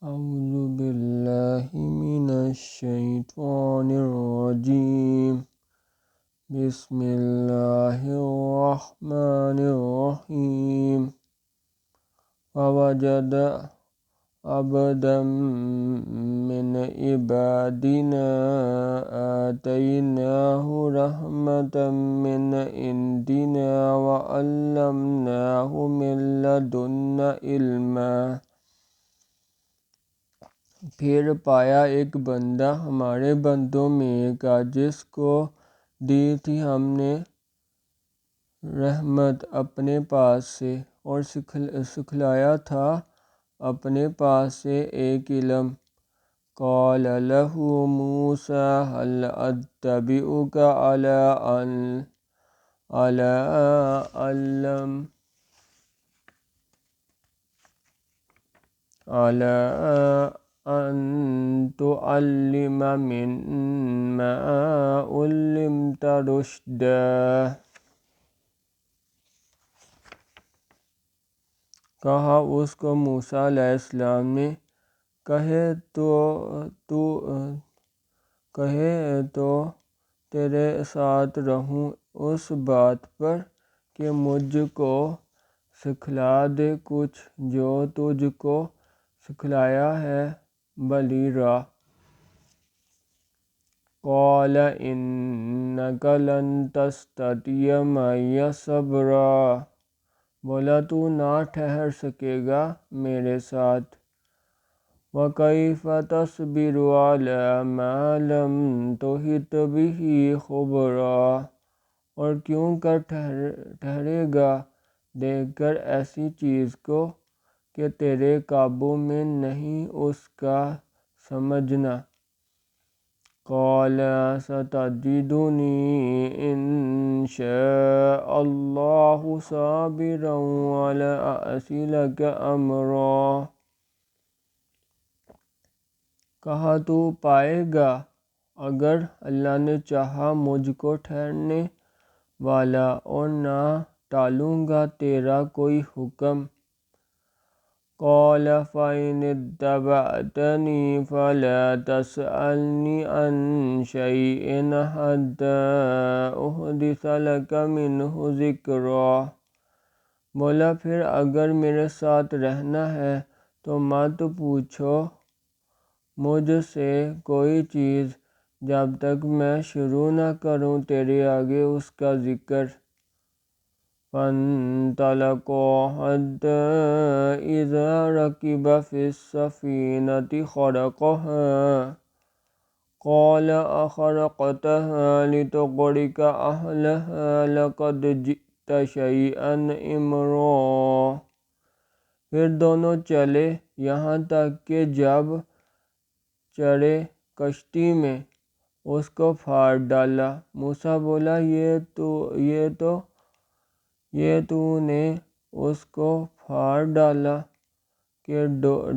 اعوذ باللہ من الشیطان الرجیم بسم اللہ الرحمن الرحیم ووجد عبدا من عبادنا آتیناہ رحمة من عندنا وعلمناہ من لدنا علما۔ پھر پایا ایک بندہ ہمارے بندوں میں کا جس کو دی تھی ہم نے رحمت اپنے پاس سے اور سکھلایا تھا اپنے پاس سے ایک علم۔ قال لہ موسیٰ هل اتبعک علی ان تعلم مما علمت رشدا۔ کہا اس کو موسیٰ علیہ السلام نے کہے تو تیرے ساتھ رہوں اس بات پر کہ مجھ کو سکھلا دے کچھ جو تجھ کو سکھلایا ہے بھلی راہ۔ قال انک لن تستطیع معی صبرا، بولا تو نہ ٹھہر سکے گا میرے ساتھ۔ وَكَيْفَ تَصْبِرُ عَلَى مَا لَمْ تُحِطْ بِهِ خُبْرًا، اور کیوں کر ٹھہرے گا دیکھ کر ایسی چیز کو کہ تیرے قابو میں نہیں اس کا سمجھنا۔ قال ستجدنی ان شاء اللہ صابرا ولا اعصی لک امرا، کہا تو پائے گا اگر اللہ نے چاہا مجھ کو ٹھہرنے والا اور نہ ٹالوں گا تیرا کوئی حکم۔ قال فإن اتبعتنی فلا تسألنی عن شیء حتى أحدث لك منہ ذکرا، بولا پھر اگر میرے ساتھ رہنا ہے تو مت پوچھو مجھ سے کوئی چیز جب تک میں شروع نہ کروں تیرے آگے اس کا ذکر۔ فانطلقا حتى إذا ركبا في السفينة خرقها قال أخرقتها لتغرق أهلها لقد جئت شيئا إمرا۔ پھر دونوں چلے یہاں تک کہ جب چڑھے کشتی میں اس کو پھاڑ ڈالا۔ موسیٰ بولا یہ تو نے اس کو پھاڑ ڈالا کہ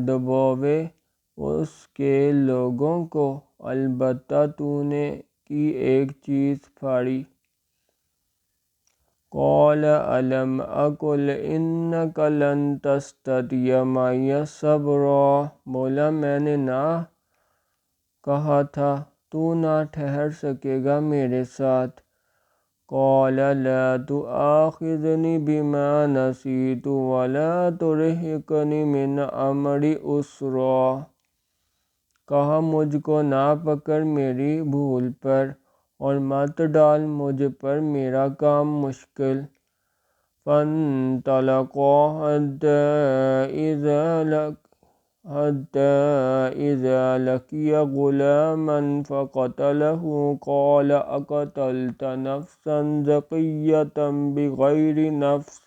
ڈبوے اس کے لوگوں کو، البتہ تو نے کی ایک چیز پھاڑی۔ قال الم اقل انک لن تستطیع معی صبرا، بولا میں نے نہ کہا تھا تو نہ ٹھہر سکے گا میرے ساتھ۔ قال لا تؤاخذنی بما نسیت ولا ترہقنی من امری عسرا، کہا مجھ کو نہ پکڑ میری بھول پر اور مت ڈال مجھ پر میرا کام مشکل۔ فانطلقا حتى إذا لقيا غلاما فقتله قال أقتلت نفسا زكية بغير نفس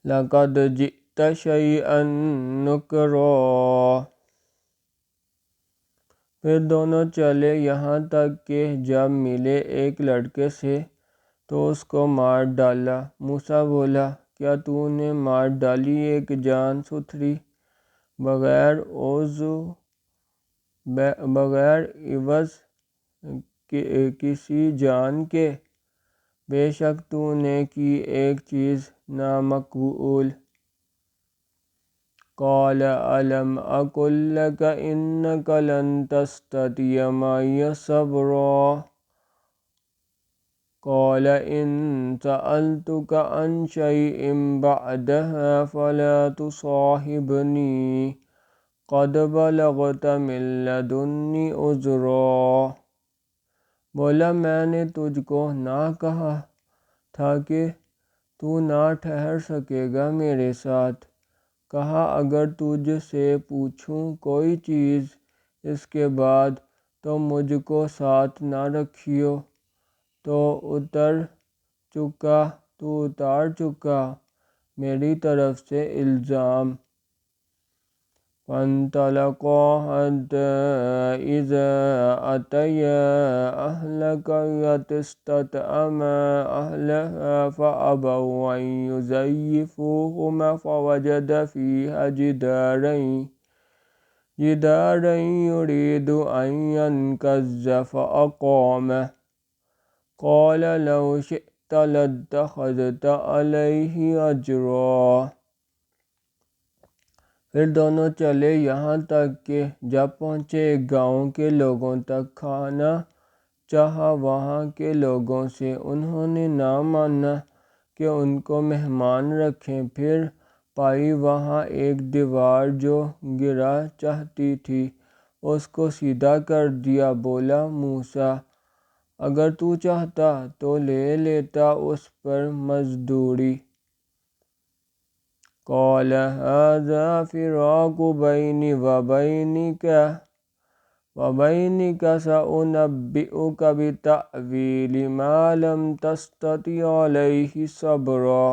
لقد جئت شيئا نكرا۔ پھر دونوں چلے یہاں تک کہ جب ملے ایک لڑکے سے تو اس کو مار ڈالا۔ موسیٰ بولا کیا تو نے مار ڈالی ایک جان ستھری بغیر عوض کسی جان کے؟ بے شک تو نے کی ایک چیز نامقبول۔ قال ألم أقل لك إنك لن تستطيع معي صبرا قال إن سألتك عن شيء بعدها فلا تصاحبني قد بلغت من لدني عذرا۔ بولا میں نے تجھ کو نہ کہا تھا کہ تو نہ ٹھہر سکے گا میرے ساتھ۔ کہا اگر تجھ سے پوچھوں کوئی چیز اس کے بعد تو مجھ کو ساتھ نہ رکھیو۔ تو اتار چکا میری طرف سے الزام۔ فانطلقا حتى إذا أتيا أهل قرية استطعما أهلها فأبوا أن يضيفوهما فوجد فيها جدارا يريد أن ينقض فأقامه قال لو شئت لاتخذت عليه أجرا۔ پھر دونوں چلے یہاں تک کہ جب پہنچے ایک گاؤں کے لوگوں تک۔ کھانا چاہا وہاں کے لوگوں سے، انہوں نے نہ مانا کہ ان کو مہمان رکھیں۔ پھر پائی وہاں ایک دیوار جو گرا چاہتی تھی، اس کو سیدھا کر دیا۔ بولا موسیٰ اگر تو چاہتا تو لے لیتا اس پر مزدوری۔ قال هذا فراق بيني وبينك سأنبئك بتأويل ما لم تستطع عليه صبرا۔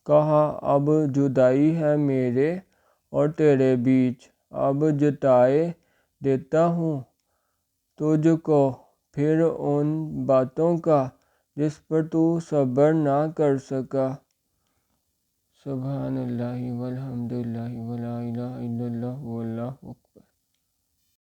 کہا اب جدائی ہے میرے اور تیرے بیچ، اب جتائے دیتا ہوں تجھ کو پھر ان باتوں کا جس پر تو صبر نہ کر سکا۔ سبحان اللہ والحمد للہ ولا الہ الا اللہ واللہ اکبر۔